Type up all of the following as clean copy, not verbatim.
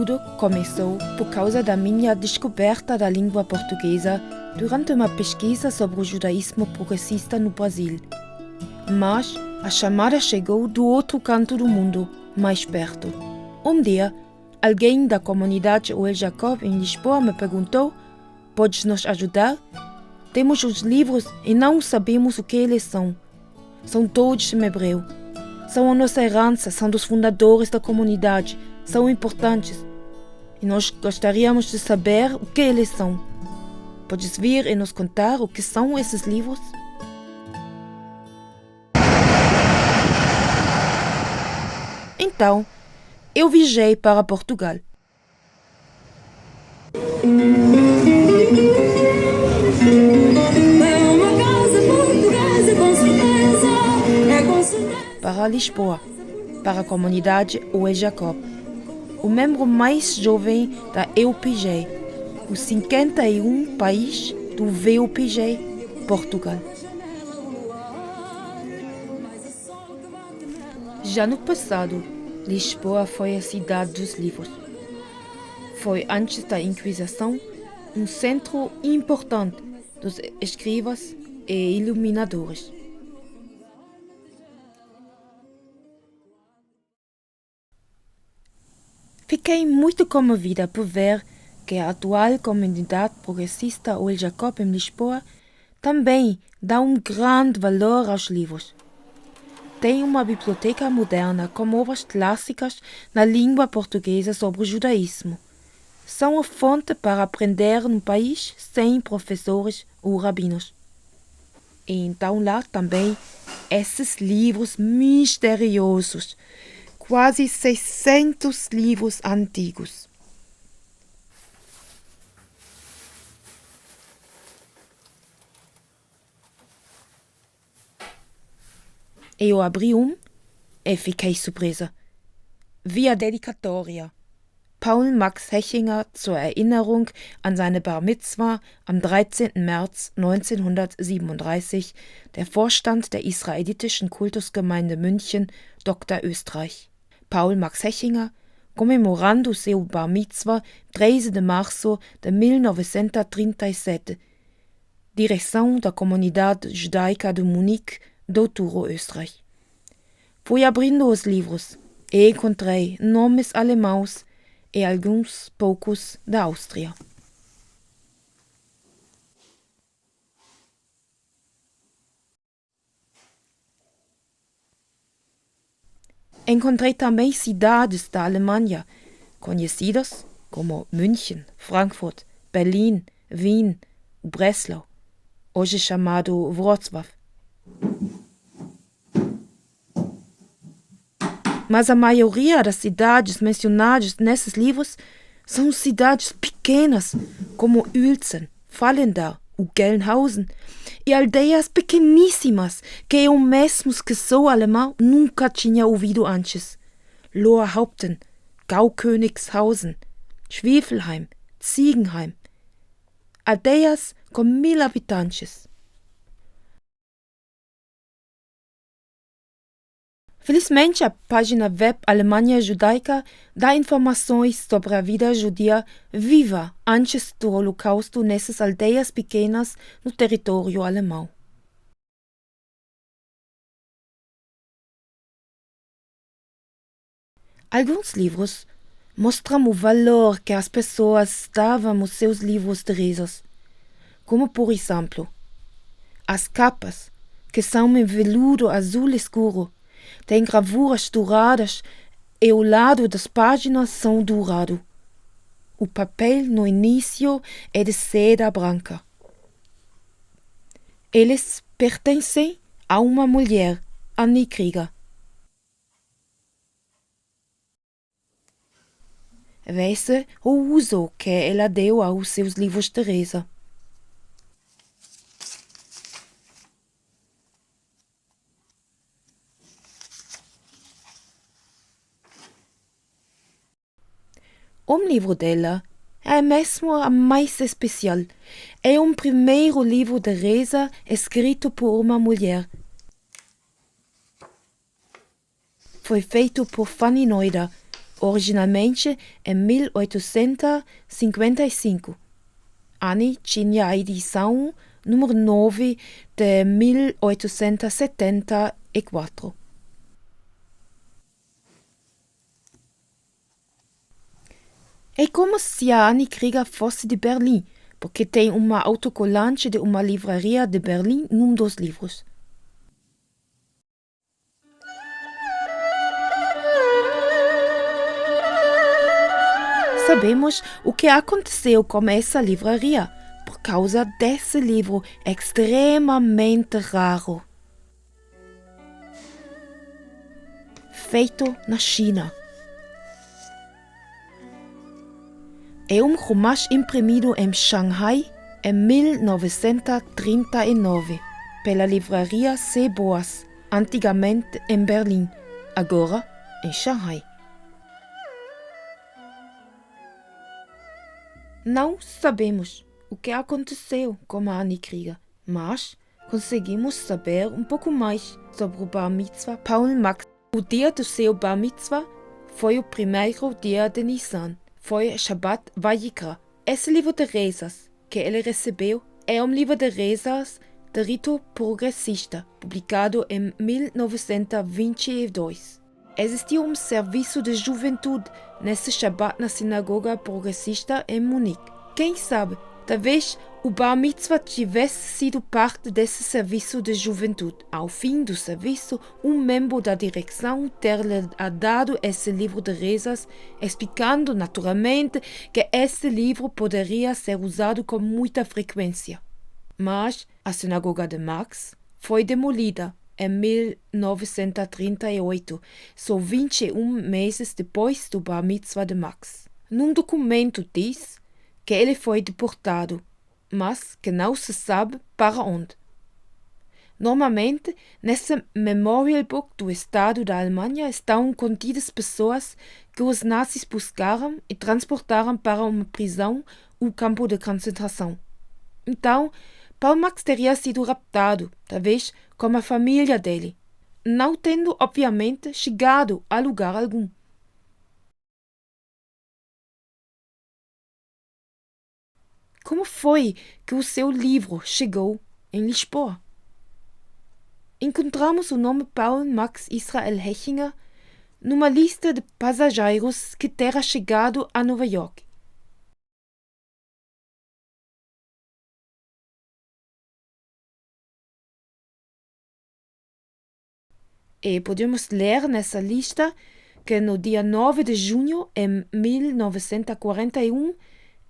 tudo começou por causa da minha descoberta da língua portuguesa durante uma pesquisa sobre o judaísmo progressista no Brasil. Mas a chamada chegou do outro canto do mundo, mais perto. Um dia, alguém da comunidade Oel Jacob em Lisboa me perguntou: "Podes nos ajudar? Temos os livros e não sabemos o que eles são. São todos em hebreu. São a nossa herança, são dos fundadores da comunidade, são importantes. E nós gostaríamos de saber o que eles são. Podes vir e nos contar o que são esses livros?" Então, eu viajei para Portugal. Para Lisboa, para a comunidade Oel Jacob, o membro mais jovem da EUPG, o 51 país do VUPG, Portugal. Já no passado, Lisboa foi a cidade dos livros. Foi, antes da Inquisição, um centro importante dos escribas e iluminadores. Fiquei muito comovida por ver que a atual comunidade progressista Oel Jacob em Lisboa também dá um grande valor aos livros. Tem uma biblioteca moderna com obras clássicas na língua portuguesa sobre o judaísmo. São a fonte para aprender num país sem professores ou rabinos. E então lá também esses livros misteriosos, quase 600 livros antigos. Eu abri e fiquei surpresa. Vi a dedicatória. Paul Max Hechinger zur Erinnerung an seine Bar Mitzwa am 13. März 1937, der Vorstand der israelitischen Kultusgemeinde München, Dr. Österreich. Paul Max Hechinger, comemorando seu Bar Mitzwa 13 de março de 1937, direção da comunidade judaica de Munique, Douturo, Österreich. Fui abrindo os livros e encontrei nomes alemãos e alguns poucos da Áustria. Encontrei também cidades da Alemanha, conhecidas como München, Frankfurt, Berlim, Wien, Breslau, hoje chamado Wrocław. Mas a maioria das cidades mencionadas nesses livros são cidades pequenas, como Uelzen, Vallendar ou Gelnhausen, e aldeias pequeníssimas que eu mesmo, que sou alemão, nunca tinha ouvido antes. Lohrhaupten, Gaukönigshausen, Schwefelheim, Ziegenheim. Aldeias com 1000 habitantes. Felizmente, a página web Alemanha Judaica dá informações sobre a vida judia viva antes do Holocausto nessas aldeias pequenas no território alemão. Alguns livros mostram o valor que as pessoas davam aos seus livros de rezas, como, por exemplo, as capas, que são em veludo azul escuro, têm gravuras douradas e o lado das páginas são dourado. O papel no início é de seda branca. Eles pertencem a uma mulher, Annie Krieger. Vê-se o uso que ela deu aos seus livros de reza. Um livro dela é mesmo a mais especial. É um primeiro livro de reza escrito por uma mulher. Foi feito por Fanny Neuder, originalmente em 1855. Anni tinha a edição número 9 de 1874. É como se a Annie Krieger fosse de Berlim, porque tem uma autocolante de uma livraria de Berlim num dos livros. Sabemos o que aconteceu com essa livraria por causa desse livro extremamente raro. Feito na China. É um romance imprimido em Shanghai em 1939 pela livraria C. Boas, antigamente em Berlim, agora em Shanghai. Não sabemos o que aconteceu com a Annie Krieger, mas conseguimos saber um pouco mais sobre o Bar Mitzvah Paul Max. O dia do seu Bar Mitzvah foi o primeiro dia de Nissan, foi Shabbat Vayikra. Esse livro de rezas que ele recebeu é um livro de rezas de rito progressista, publicado em 1922. Existiu um serviço de juventude nesse Shabbat na sinagoga progressista em Munique. Quem sabe, talvez o Bar Mitzvah tivesse sido parte desse serviço de juventude. Ao fim do serviço, um membro da direção ter-lhe dado esse livro de rezas, explicando naturalmente que esse livro poderia ser usado com muita frequência. Mas a sinagoga de Max foi demolida em 1938, só 21 meses depois do Bar Mitzvah de Max. Num documento diz que ele foi deportado, mas que não se sabe para onde. Normalmente, nesse Memorial Book do Estado da Alemanha estão contidas pessoas que os nazis buscaram e transportaram para uma prisão ou campo de concentração. Então, Paul Max teria sido raptado, talvez com a família dele, não tendo, obviamente, chegado a lugar algum. Como foi que o seu livro chegou em Lisboa? Encontramos o nome Paul Max Israel Hechinger numa lista de passageiros que terá chegado a Nova York. E podemos ler nessa lista que no dia 9 de junho de 1941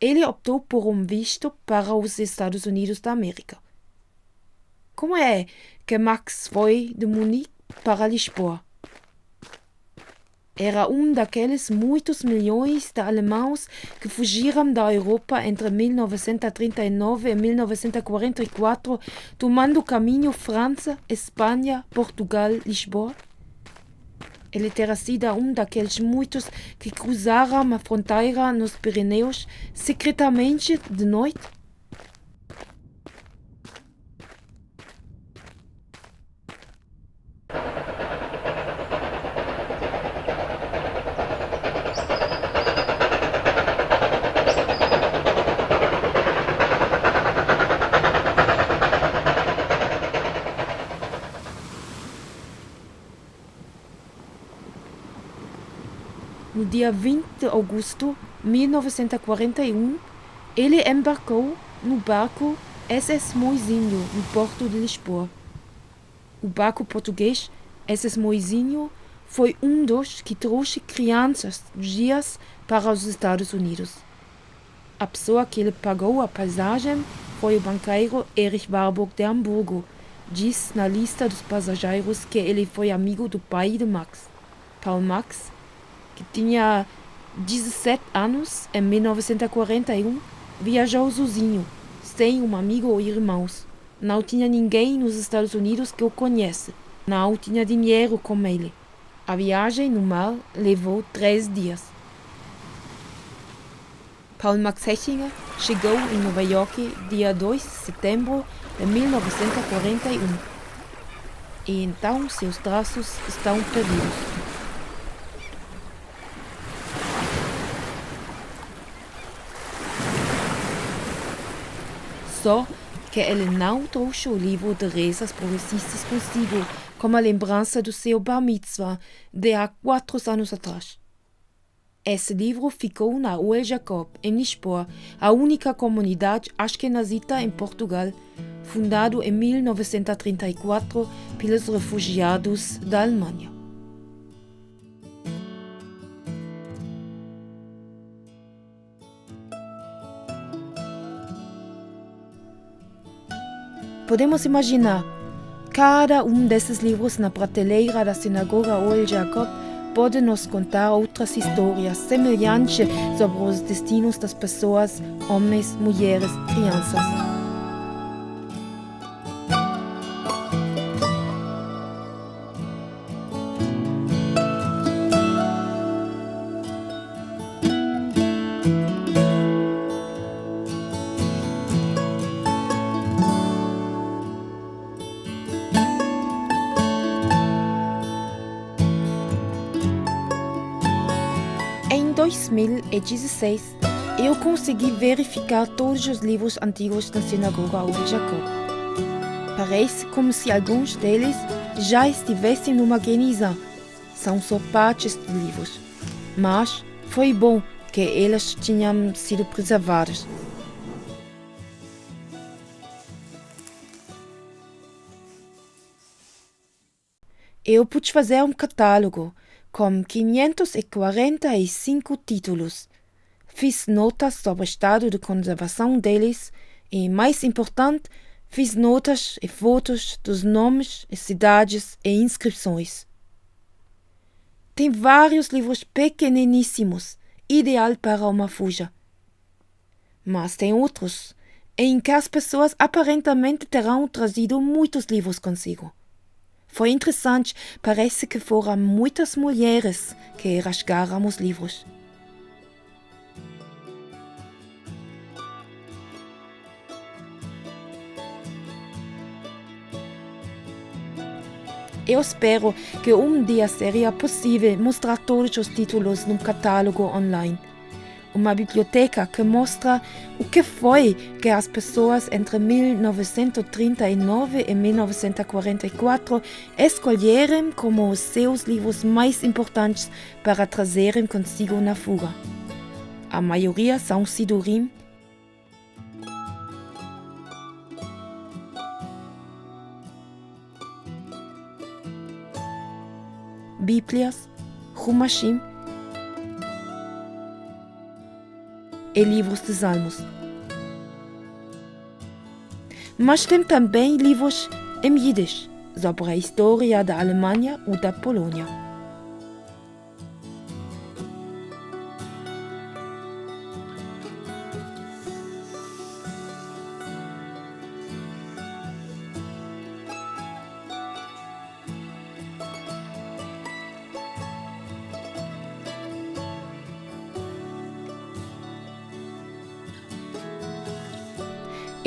ele optou por um visto para os Estados Unidos da América. Como é que Max foi de Munique para Lisboa? Era um daqueles muitos milhões de alemães que fugiram da Europa entre 1939 e 1944, tomando o caminho França, Espanha, Portugal, Lisboa. Ele terá sido um daqueles muitos que cruzaram a fronteira nos Pirineus secretamente de noite. No dia 20 de agosto de 1941, ele embarcou no barco SS Moisinho, no porto de Lisboa. O barco português SS Moisinho foi um dos que trouxe crianças dias para os Estados Unidos. A pessoa que lhe pagou a passagem foi o banqueiro Erich Warburg de Hamburgo. Diz na lista dos passageiros que ele foi amigo do pai de Max. Paul Max, que tinha 17 anos em 1941, viajou sozinho, sem um amigo ou irmãos. Não tinha ninguém nos Estados Unidos que o conhece. Não tinha dinheiro com ele. A viagem no mar levou 3 dias. Paul Max Hechinger chegou em Nova York dia 2 de setembro de 1941. E então seus traços estão perdidos. só que ele não trouxe o livro de rezas progressistas consigo como a lembrança do seu bar mitzvah de há 4 anos atrás. Esse livro ficou na Ohel Jacob, em Lisboa, a única comunidade ashkenazita em Portugal, fundado em 1934 pelos refugiados da Alemanha. Podemos imaginar cada desses livros na prateleira da sinagoga Ohel Jacob pode nos contar outras histórias semelhantes sobre os destinos das pessoas, homens, mulheres, crianças. Em 2016, eu consegui verificar todos os livros antigos da sinagoga Ohel Jacob. Parece como se alguns deles já estivessem numa Geniza. São só partes de livros, mas foi bom que eles tinham sido preservados. Eu pude fazer um catálogo com 545 títulos. Fiz notas sobre o estado de conservação deles e, mais importante, fiz notas e fotos dos nomes, cidades e inscrições. Tem vários livros pequeniníssimos, ideal para uma fuga. Mas tem outros em que as pessoas aparentemente terão trazido muitos livros consigo. Foi interessante, parece que foram muitas mulheres que rasgaram os livros. Eu espero que dia seria possível mostrar todos os títulos num catálogo online. Uma biblioteca que mostra o que foi que as pessoas entre 1939 e 1944 escolheram como os seus livros mais importantes para trazerem consigo na fuga. A maioria são sidurim, bíblias, humashim e livros de salmos. Mas tem também livros em Yiddish sobre a história da Alemanha ou da Polônia.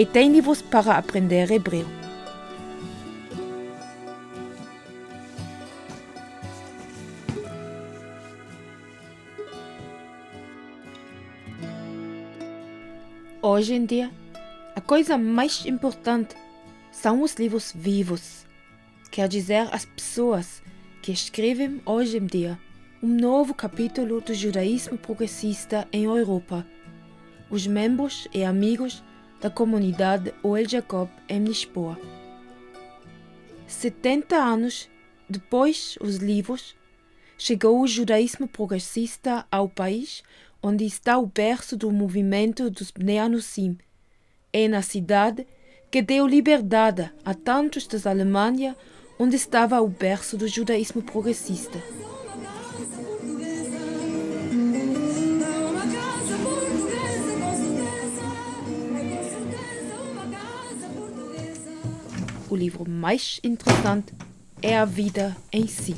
E tem livros para aprender hebreu. Hoje em dia, a coisa mais importante são os livros vivos, quer dizer, as pessoas que escrevem hoje em dia um novo capítulo do judaísmo progressista em Europa, os membros e amigos da comunidade Ohel Jacob em Lisboa. 70 anos depois dos livros, chegou o judaísmo progressista ao país onde está o berço do movimento dos Bnei Anusim, e na cidade que deu liberdade a tantos da Alemanha, onde estava o berço do judaísmo progressista. O livro mais interessante é a vida em si.